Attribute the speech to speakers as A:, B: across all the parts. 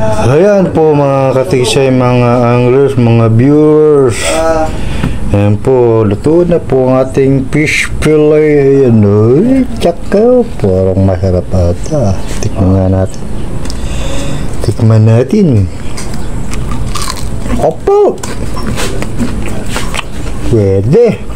A: Ayan po mga katiksay, mga anglers, mga viewers. Ayan po, luto na po ang ating fish fillet. Ayan o, tsaka parang masarap ata. Tikman nga natin. Tikman natin. Opo! Pwede.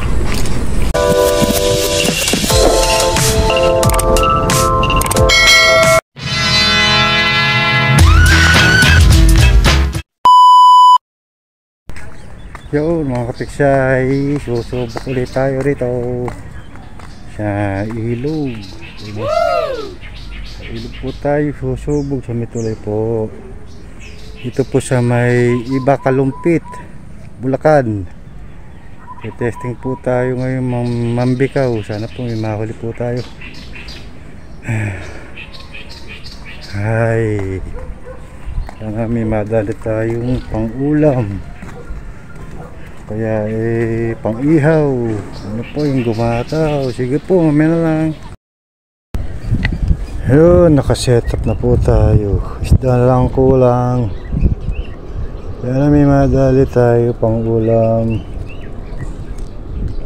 A: Yo mga katiksay, susubok ulit tayo rito sa ilog. Sa ilog po tayo susubok sa Mitulay po. Ito po sa may Iba Kalumpit, Bulacan. Testing po tayo ngayon Mambikaw. Sana po may mahuli po tayo. Ay, sana may madali tayong pang-ulam. Kaya pang-ihaw. Ano po yung gumataw? Sige po, mamaya na lang. Yun, nakasetup na po tayo. Isda na lang kulang. Kaya na may madali tayo pang-ulam.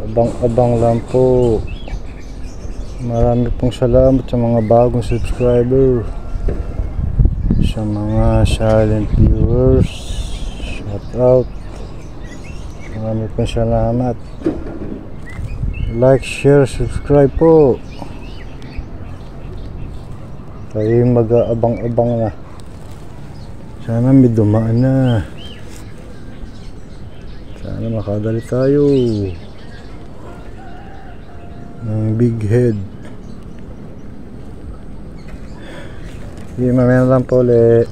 A: Abang-abang lang po. Marami pong salamat sa mga bagong subscriber, sa mga silent viewers. Shout out. Marami pong salamat. Like, share, subscribe po. Tayo mag-aabang-abang na. Sana may dumaan na. Sana makadali tayo ng big head. Sige, mamaya lang po ulit.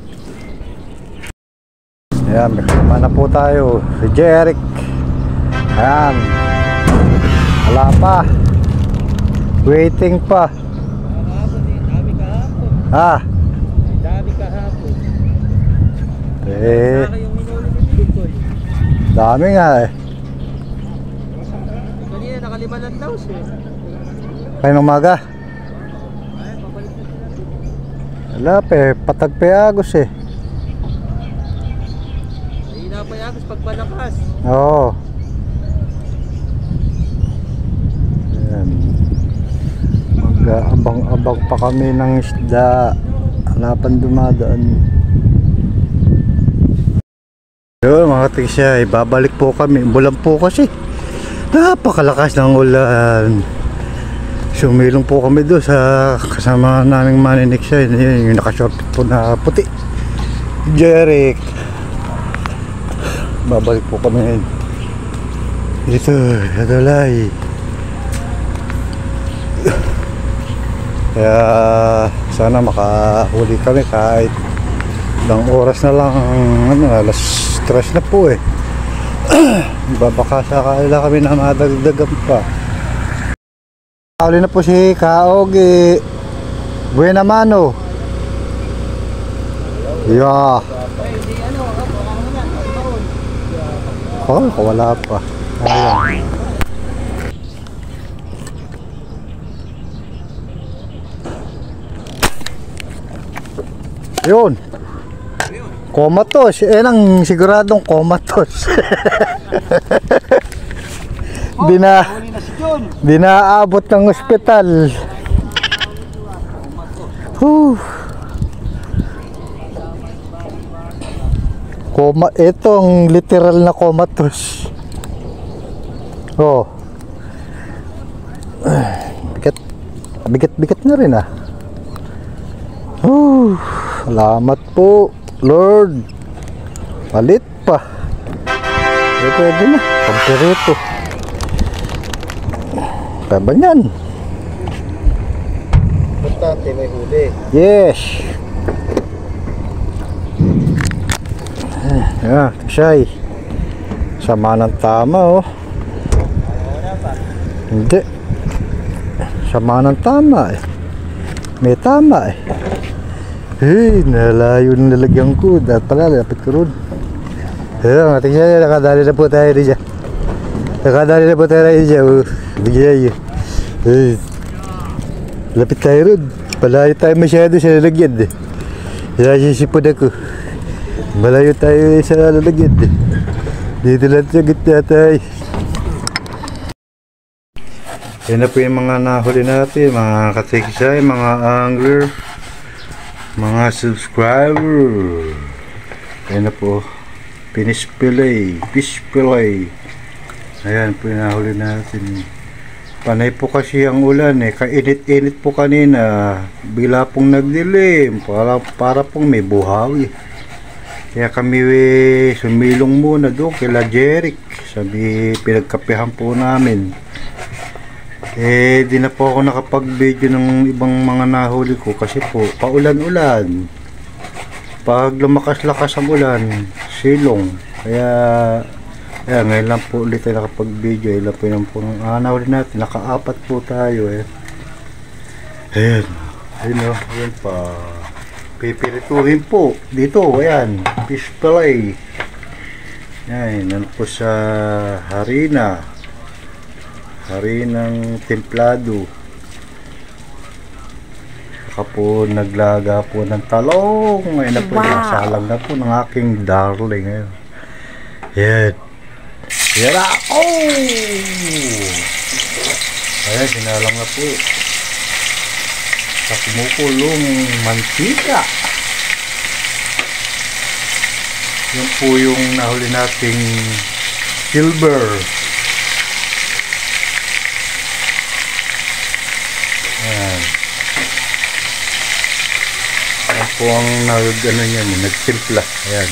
A: Ayan, may kasama na po tayo. Si Jeric. Ayan. Wala pa. Waiting pa.
B: Dami kahapon.
A: Ah.
B: Dami kahapon.
A: Yung
B: minuli ni Bikoy.
A: Dami nga eh.
B: Kanina nakalima lang daw siya.
A: Kaya umaga.
B: Ay, papalik na sila.
A: Wala pa eh. Patag pa agos eh.
B: Ay, napayagos pag malakas.
A: Oo. Ayan. Mag-abang-abang pa kami ng isda. Hanapan dumadaan. Yun mga katiksay, babalik po kami. Bulan po kasi. Napakalakas ng ulan. Sumilong po kami doon sa kasama naming maniniksay. Yung nakashort po na puti. Jeric. Babalik po kami dito sa Tulay. Kaya sana makahuli kami kahit ilang oras na lang. Alas 3 na po eh. Babaka sakala kami na madagdagan pa. Huli na po si Kaogi. Buena mano. Yeah. Oh, wala pa. Ayan. Yun. Comatose. Nang siguradong comatose. Di naaabot ng ospital. Itong literal na comatose. Oh. Bigat na rin ah. Salamat po, Lord. Palit pa. Pwede na. Pamperito. Kaya ba yan?
B: Importante may huli.
A: Yes. Ayan, siya'y sama ng tama oh. Hindi. Sama ng tama eh. May tama eh. Nalayo ng lalagyan ko. Dahil pala, lapit ko ron. Ayan, ating siya, nakadali na po tayo rin siya. Nakadali na po tayo rin siya. Bigyan yun. Lapit tayo ron. Palayo tayo masyado sa lalagyan eh. Kaya sisipod ako. Malayo tayo sa lalagyan eh. Dito lang sa gitna tayo. Yan na po yung mga nahuli natin, mga katiksay, mga angler, mga subscriber. Yan na po. Fish fillet. Ayan po yung nahuli natin. Panay po kasi ang ulan eh. Kainit-init po kanina. Bila pong nagdilim. Para pong may buhawi. Kaya kami sumilong muna doon kila Jeric. Sabi pinagkapehan po namin. Eh di na po ako nakapag-video ng ibang mga nahuli ko kasi po paulan-ulan. Pag lumakas-lakas ang ulan, silong. Kaya ngayon lang po ulit tayo nakapag-video. Ilan po yung po nahuli natin. Naka-apat po tayo eh. Ayan. Ayun o. Ayan pa. Pipirituhin po. Dito. Ayan. Fish fillet. Ayan. Nan po sa harina. Harinang templado. Saka po naglaga po ng talong. Ngayon na po salang na po ng aking darling. Ayan. Ayan. Ayan. Oh! Ayan, sinalang na po. Sa kumukulong mantika. Yan po yung nahuli nating silver. Ayan. Yan po ang nagtimpla. Ayan.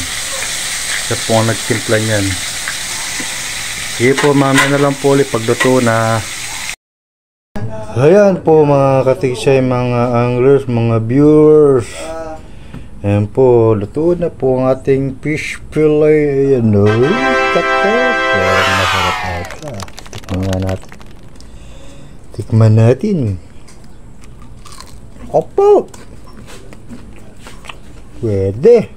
A: Siya po ang nagtimpla niyan. Sige po, mamaya na lang po ulit pagluto na. Ayan po mga katiksay, mga anglers, mga viewers. Ayan po, luto na po ang ating fish fillet. Ayan o. Takot. Ayan, masarap ata. Tikman nga natin. Tikman natin. Opo. Pwede.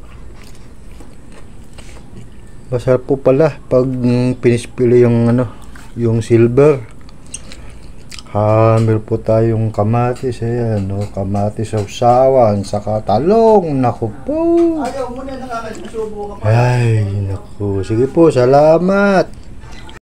A: Masarap po pala pag pinispili yung yung silver. Meron po tayong kamatis. Ayan, no? Kamatis sausawan, saka talong. Naku po.
B: Ayaw mo na nakakasubo ka pa.
A: Ay, naku. Sige po, salamat.